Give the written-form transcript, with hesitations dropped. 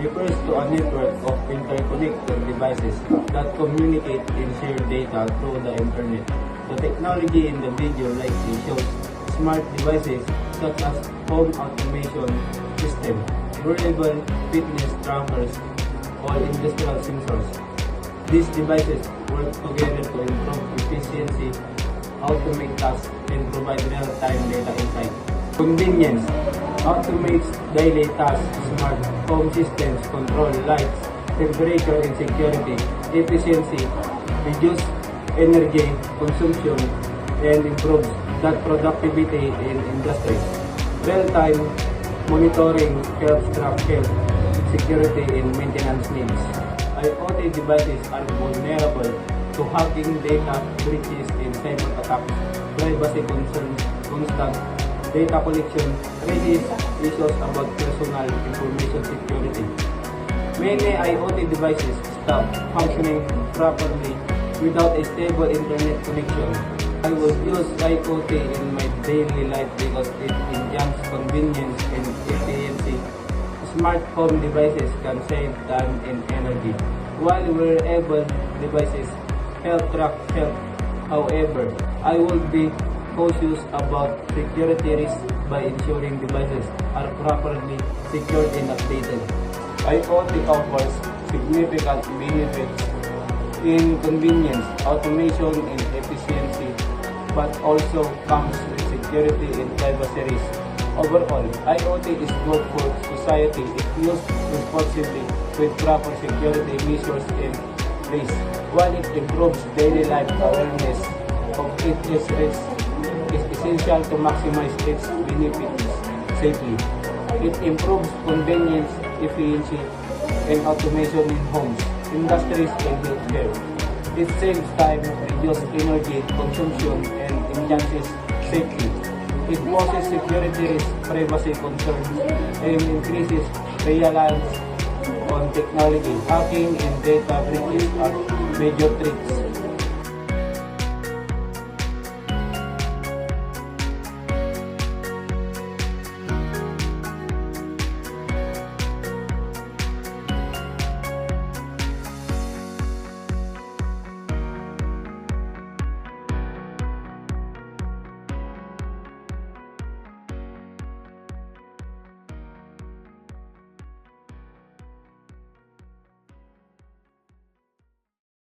refers to a network of interconnected devices that communicate and share data through the internet. The technology in the video likely shows smart devices such as home automation system, wearable fitness trackers, or industrial sensors. These devices work together to improve efficiency, automate tasks, and provide real-time data insight. Convenience automates daily tasks. Smart home systems control lights, temperature, and security. Efficiency reduce energy consumption and improves that productivity in industries. Real-time monitoring helps track health, security, and maintenance needs. IoT devices are vulnerable to hacking, data breaches, and cyber attacks. Privacy concerns, constant data collection raises issues about personal information security. Many IoT devices stop functioning properly without a stable internet connection. I will use IoT in my daily life because it enhances convenience and efficiency. Smart home devices can save time and energy, while wearable devices help track health. However, I will be cautious about security risks by ensuring devices are properly secured and updated. IoT offers significant benefits in convenience, automation, and efficiency, but also comes with security and privacy risks. Overall, IoT is good for society if used responsibly with proper security measures and risks. While it improves daily life awareness of its risks, it's essential to maximize its benefits safely. It improves convenience, efficiency, and automation in homes, industries, and healthcare. It saves time, reduces energy consumption, and enhances safety. It poses security risks, privacy concerns, and increases reliance on technology. Hacking and data breaches are major threats